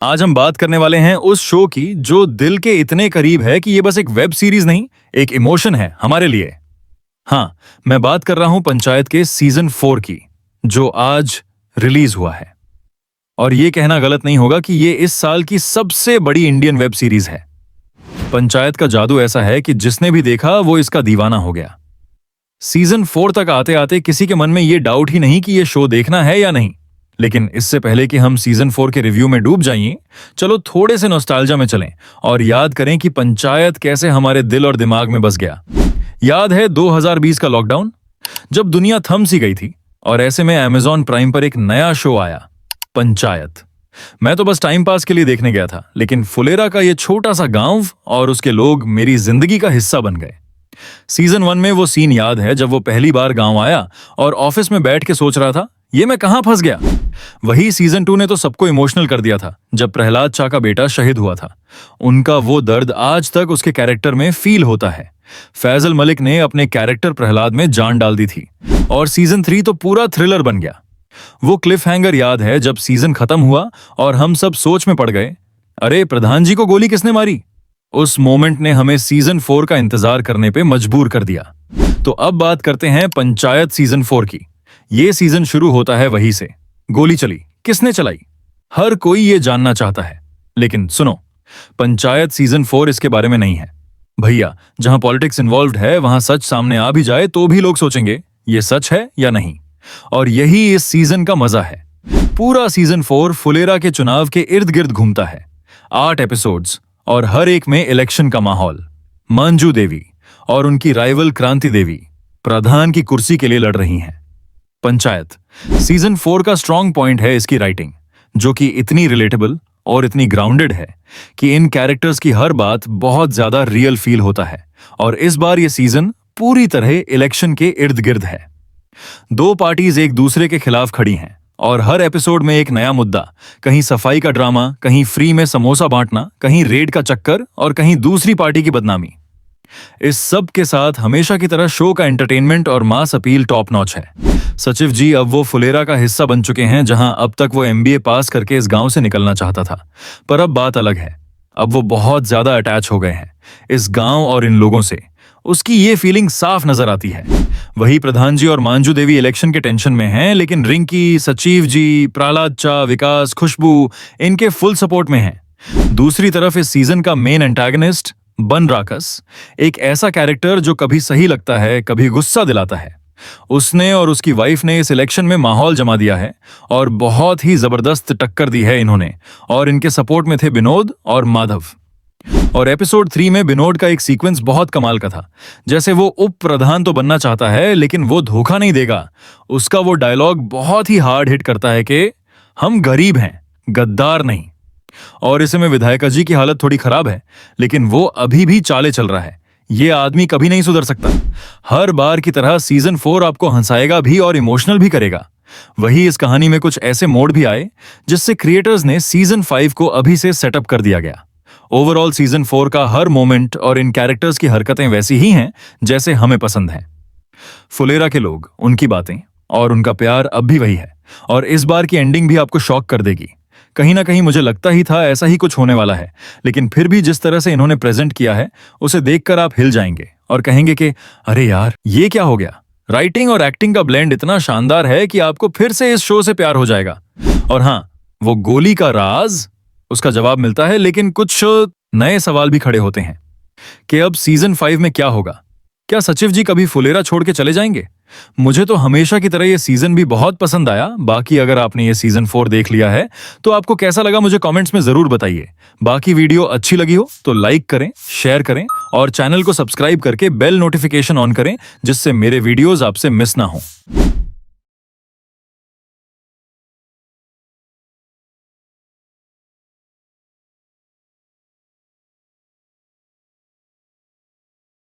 आज हम बात करने वाले हैं उस शो की जो दिल के इतने करीब है कि ये बस एक वेब सीरीज नहीं, एक इमोशन है हमारे लिए। हाँ, मैं बात कर रहा हूं पंचायत के सीजन 4 की, जो आज रिलीज हुआ है। और ये कहना गलत नहीं होगा कि ये इस साल की सबसे बड़ी इंडियन वेब सीरीज है। पंचायत का जादू ऐसा है कि जिसने भी देखा वो इसका दीवाना हो गया। सीजन 4 तक आते आते किसी के मन में ये डाउट ही नहीं कि ये शो देखना है या नहीं। लेकिन इससे पहले कि हम सीजन 4 के रिव्यू में डूब जाइए, चलो थोड़े से नॉस्टैल्जिया में चलें और याद करें कि पंचायत कैसे हमारे दिल और दिमाग में बस गया। याद है 2020 का लॉकडाउन, जब दुनिया थम सी गई थी और ऐसे में अमेज़न प्राइम पर एक नया शो आया, पंचायत। मैं तो बस टाइम पास के लिए देखने गया था, लेकिन फुलेरा का ये छोटा सा गांव और उसके लोग मेरी जिंदगी का हिस्सा बन गए। सीजन 1 में वो सीन याद है जब वो पहली बार गांव आया और ऑफिस में बैठ के सोच रहा था, ये मैं कहां फंस गया। वही सीजन 2 ने तो सबको इमोशनल कर दिया था जब प्रहलाद चा का बेटा शहीद हुआ था। उनका वो दर्द आज तक उसके कैरेक्टर में फील होता है। फैजल मलिक ने अपने कैरेक्टर प्रहलाद में जान डाल दी थी और सीजन 3 तो पूरा थ्रिलर बन गया। वो क्लिफ हैंगर याद है जब सीजन खत्म हुआ और हम सब सोच में पड़ गए, अरे प्रधान जी को गोली किसने मारी। उस मोमेंट ने हमें सीजन 4 का इंतजार करने पे मजबूर कर दिया। तो अब बात करते हैं पंचायत सीजन 4 की। ये सीजन शुरू होता है वहीं से, गोली चली, किसने चलाई, हर कोई ये जानना चाहता है। लेकिन सुनो, पंचायत सीजन 4 इसके बारे में नहीं है भैया। जहां पॉलिटिक्स इन्वॉल्व्ड है वहां सच सामने आ भी जाए तो भी लोग सोचेंगे ये सच है या नहीं। और यही इस सीजन का मजा है। पूरा सीजन 4 फुलेरा के चुनाव के इर्द गिर्द घूमता है। 8 एपिसोड्स और हर एक में इलेक्शन का माहौल। मंजू देवी और उनकी राइवल क्रांति देवी प्रधान की कुर्सी के लिए लड़ रही हैं। पंचायत सीजन 4 का स्ट्रॉन्ग पॉइंट है इसकी राइटिंग, जो कि इतनी रिलेटेबल और इतनी ग्राउंडेड है कि इन कैरेक्टर्स की हर बात बहुत ज्यादा रियल फील होता है। और इस बार ये सीजन पूरी तरह इलेक्शन के इर्द गिर्द है। 2 पार्टीज एक दूसरे के खिलाफ खड़ी हैं और हर एपिसोड में एक नया मुद्दा, कहीं सफाई का ड्रामा, कहीं फ्री में समोसा बांटना, कहीं रेड का चक्कर और कहीं दूसरी पार्टी की बदनामी। इस सब के साथ हमेशा की तरह शो का एंटरटेनमेंट और मास अपील टॉप नॉच है। सचिव जी अब वो फुलेरा का हिस्सा बन चुके हैं, जहां अब तक वो MBA पास करके इस गांव से निकलना चाहता था। पर अब बात अलग है, अब वो बहुत ज्यादा अटैच हो गए हैं इस गांव और इन लोगों से। उसकी ये फीलिंग साफ नजर आती है। वही प्रधान जी और मंजू देवी इलेक्शन के टेंशन में हैं, लेकिन रिंकी, सचिव जी, प्रहलाद चा, विकास, खुशबू इनके फुल सपोर्ट में हैं। दूसरी तरफ इस सीजन का मेन एंटागनिस्ट बन राकस, एक ऐसा कैरेक्टर जो कभी सही लगता है, कभी गुस्सा दिलाता है। उसने और उसकी वाइफ ने इस इलेक्शन में माहौल जमा दिया है और बहुत ही जबरदस्त टक्कर दी है इन्होंने। और इनके सपोर्ट में थे विनोद और माधव। और एपिसोड 3 में विनोद का एक सीक्वेंस बहुत कमाल का था। जैसे वो उप प्रधान तो बनना चाहता है, लेकिन वो धोखा नहीं देगा। उसका वो डायलॉग बहुत ही हार्ड हिट करता है कि हम गरीब हैं, गद्दार नहीं। और इसे में विधायका जी की हालत थोड़ी खराब है, लेकिन वो अभी भी चाले चल रहा है। ये आदमी कभी नहीं सुधर सकता। हर बार की तरह सीजन 4 आपको हंसाएगा भी और इमोशनल भी करेगा। वही इस कहानी में कुछ ऐसे मोड़ भी आए जिससे क्रिएटर्स ने सीजन 5 को अभी से सेटअप कर दिया गया। ओवरऑल सीजन 4 का हर मोमेंट और इन कैरेक्टर्स की हरकतें वैसी ही हैं जैसे हमें पसंद हैं। फुलेरा के लोग, उनकी बातें और उनका प्यार अब भी वही है। और इस बार की एंडिंग भी आपको शॉक कर देगी। कहीं ना कहीं मुझे लगता ही था ऐसा ही कुछ होने वाला है, लेकिन फिर भी जिस तरह से इन्होंने प्रेजेंट किया है उसे देखकर आप हिल जाएंगे और कहेंगे कि अरे यार, ये क्या हो गया। राइटिंग और एक्टिंग का ब्लेंड इतना शानदार है कि आपको फिर से इस शो से प्यार हो जाएगा। और हाँ, वो गोली का राज, उसका जवाब मिलता है, लेकिन कुछ नए सवाल भी खड़े होते हैं कि अब सीजन 5 में क्या होगा। क्या सचिव जी कभी फुलेरा छोड़ के चले जाएंगे। मुझे तो हमेशा की तरह ये सीजन भी बहुत पसंद आया। बाकी अगर आपने ये सीजन 4 देख लिया है तो आपको कैसा लगा मुझे कमेंट्स में जरूर बताइए। बाकी वीडियो अच्छी लगी हो तो लाइक करें, शेयर करें और चैनल को सब्सक्राइब करके बेल नोटिफिकेशन ऑन करें, जिससे मेरे वीडियोस आपसे मिस ना हो।